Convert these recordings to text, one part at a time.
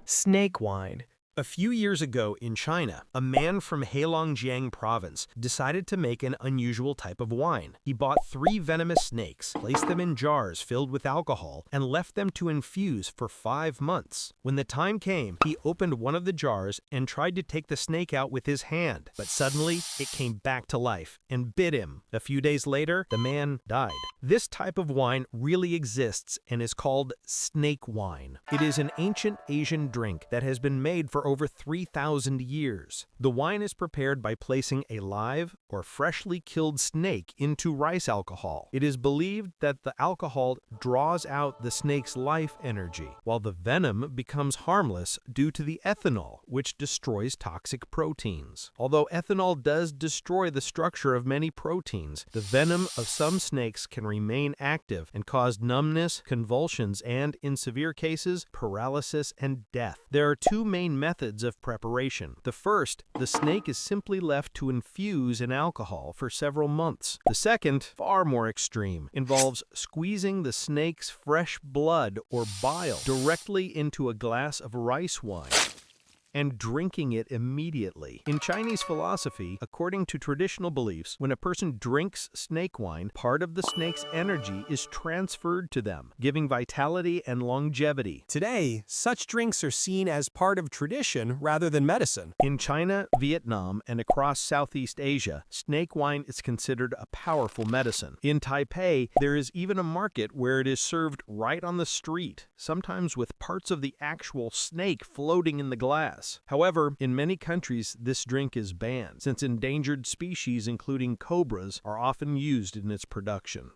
Snake wine. A few years ago in China, a man from Heilongjiang province decided to make an unusual type of wine. He bought 3 venomous snakes, placed them in jars filled with alcohol, and left them to infuse for 5 months. When the time came, he opened one of the jars and tried to take the snake out with his hand, but suddenly it came back to life and bit him. A few days later, the man died. This type of wine really exists and is called snake wine. It is an ancient Asian drink that has been made for over 3,000 years. The wine is prepared by placing a live or freshly killed snake into rice alcohol. It is believed that the alcohol draws out the snake's life energy, while the venom becomes harmless due to the ethanol, which destroys toxic proteins. Although ethanol does destroy the structure of many proteins, the venom of some snakes can remain active and cause numbness, convulsions, and, in severe cases, paralysis and death. There are 2 main methods of preparation. The first, the snake is simply left to infuse in alcohol for several months. The second, far more extreme, involves squeezing the snake's fresh blood or bile directly into a glass of rice wine and drinking it immediately. In Chinese philosophy, according to traditional beliefs, when a person drinks snake wine, part of the snake's energy is transferred to them, giving vitality and longevity. Today, such drinks are seen as part of tradition rather than medicine. In China, Vietnam, and across Southeast Asia, snake wine is considered a powerful medicine. In Taipei, there is even a market where it is served right on the street, sometimes with parts of the actual snake floating in the glass. However, in many countries, this drink is banned, since endangered species, including cobras, are often used in its production.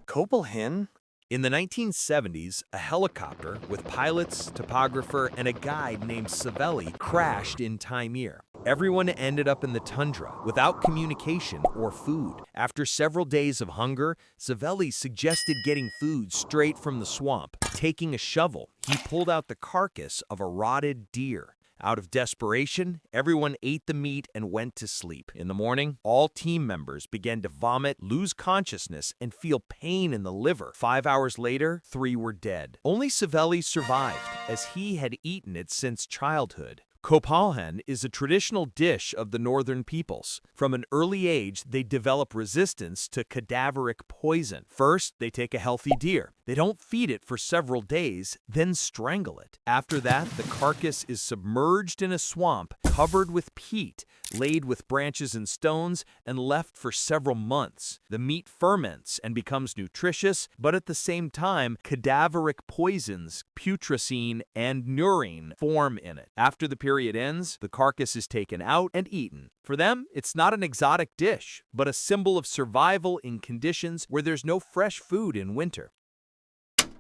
Kopalhen? In the 1970s, a helicopter with pilots, topographer, and a guide named Savelli crashed in Taimyr. Everyone ended up in the tundra without communication or food. After several days of hunger, Savelli suggested getting food straight from the swamp. Taking a shovel, he pulled out the carcass of a rotted deer. Out of desperation, everyone ate the meat and went to sleep. In the morning, all team members began to vomit, lose consciousness, and feel pain in the liver. 5 hours later, 3 were dead. Only Savelli survived, as he had eaten it since childhood. Kopalhen is a traditional dish of the northern peoples. From an early age, they develop resistance to cadaveric poison. First, they take a healthy deer. They don't feed it for several days, then strangle it. After that, the carcass is submerged in a swamp, covered with peat, laid with branches and stones, and left for several months. The meat ferments and becomes nutritious, but at the same time, cadaveric poisons, putrescine and neurine, form in it. After the period ends, the carcass is taken out and eaten. For them, it's not an exotic dish, but a symbol of survival in conditions where there's no fresh food in winter.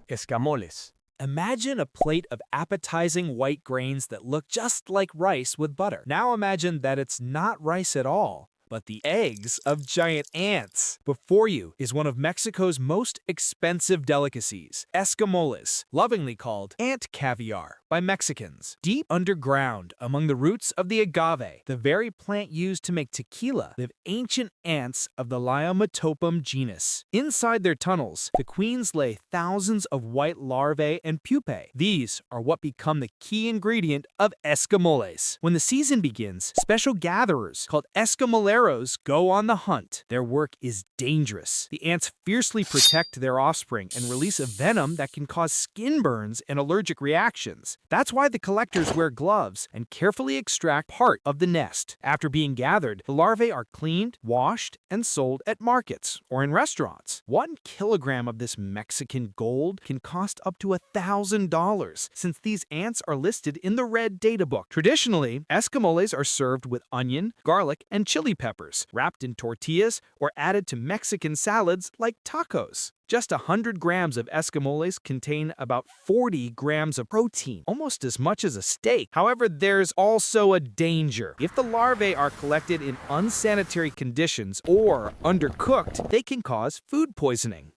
Escamoles. Imagine a plate of appetizing white grains that look just like rice with butter. Now imagine that it's not rice at all, but the eggs of giant ants. Before you is one of Mexico's most expensive delicacies, escamoles, lovingly called ant caviar by Mexicans. Deep underground, among the roots of the agave, the very plant used to make tequila, live ancient ants of the Liometopum genus. Inside their tunnels, the queens lay thousands of white larvae and pupae. These are what become the key ingredient of escamoles. When the season begins, special gatherers called escamoleros go on the hunt. Their work is dangerous. The ants fiercely protect their offspring and release a venom that can cause skin burns and allergic reactions. That's why the collectors wear gloves and carefully extract part of the nest. After being gathered, the larvae are cleaned, washed, and sold at markets or in restaurants. 1 kilogram of this Mexican gold can cost up to $1,000, since these ants are listed in the Red Data Book. Traditionally, escamoles are served with onion, garlic, and chili peppers, wrapped in tortillas, or added to Mexican salads like tacos. Just 100 grams of escamoles contain about 40 grams of protein, almost as much as a steak. However, there's also a danger. If the larvae are collected in unsanitary conditions or undercooked, they can cause food poisoning.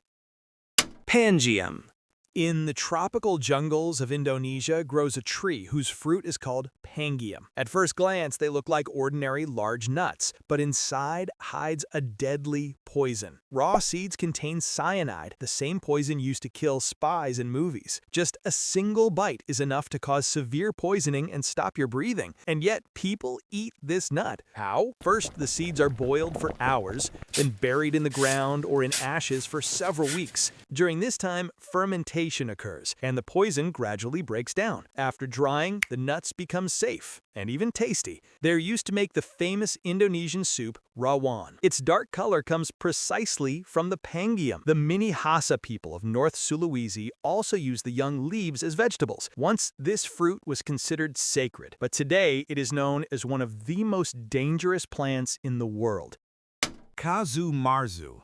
Pangium. In the tropical jungles of Indonesia grows a tree whose fruit is called pangium. At first glance, they look like ordinary large nuts, but inside hides a deadly poison. Raw seeds contain cyanide, the same poison used to kill spies in movies. Just a single bite is enough to cause severe poisoning and stop your breathing. And yet, people eat this nut. How? First, the seeds are boiled for hours, then buried in the ground or in ashes for several weeks. During this time, fermentation occurs, and the poison gradually breaks down. After drying, the nuts become safe and even tasty. They're used to make the famous Indonesian soup rawon. Its dark color comes precisely from the pangium. The Minahasa people of North Sulawesi also use the young leaves as vegetables. Once, this fruit was considered sacred, but today it is known as one of the most dangerous plants in the world. Casu marzu.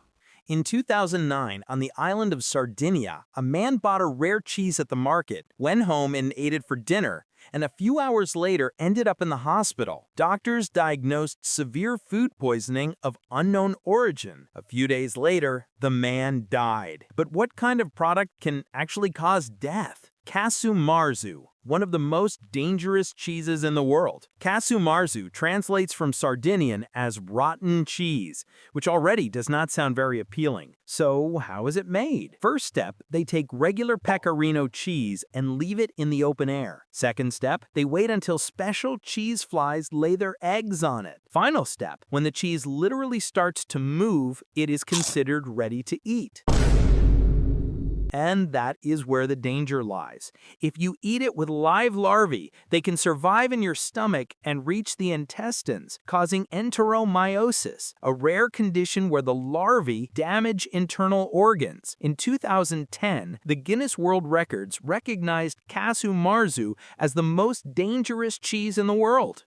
In 2009, on the island of Sardinia, a man bought a rare cheese at the market, went home and ate it for dinner, and a few hours later ended up in the hospital. Doctors diagnosed severe food poisoning of unknown origin. A few days later, the man died. But what kind of product can actually cause death? Casu marzu, one of the most dangerous cheeses in the world. Casu marzu translates from Sardinian as rotten cheese, which already does not sound very appealing. So how is it made? First step, they take regular pecorino cheese and leave it in the open air. Second step, they wait until special cheese flies lay their eggs on it. Final step, when the cheese literally starts to move, it is considered ready to eat. And that is where the danger lies. If you eat it with live larvae, they can survive in your stomach and reach the intestines, causing enteromyosis, a rare condition where the larvae damage internal organs. In 2010, the Guinness World Records recognized casu marzu as the most dangerous cheese in the world.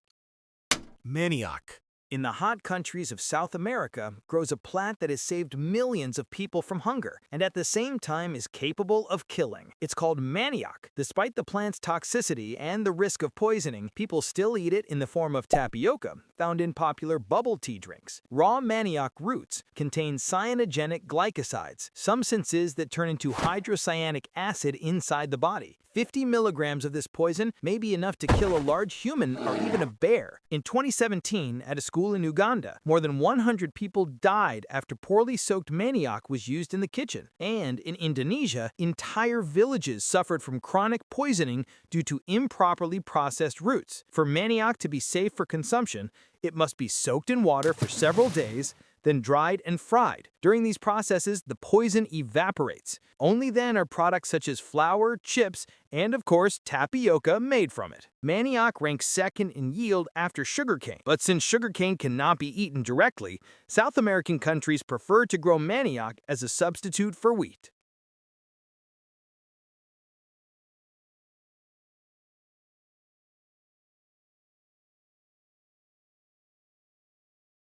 Manioc. In the hot countries of South America grows a plant that has saved millions of people from hunger and at the same time is capable of killing. It's called manioc. Despite the plant's toxicity and the risk of poisoning, people still eat it in the form of tapioca, found in popular bubble tea drinks. Raw manioc roots contain cyanogenic glycosides, substances that turn into hydrocyanic acid inside the body. 50 milligrams of this poison may be enough to kill a large human or even a bear. In 2017, at a school in Uganda, more than 100 people died after poorly soaked manioc was used in the kitchen. And in Indonesia, entire villages suffered from chronic poisoning due to improperly processed roots. For manioc to be safe for consumption, it must be soaked in water for several days, then dried and fried. During these processes, the poison evaporates. Only then are products such as flour, chips, and of course, tapioca made from it. Manioc ranks second in yield after sugarcane. But since sugarcane cannot be eaten directly, South American countries prefer to grow manioc as a substitute for wheat.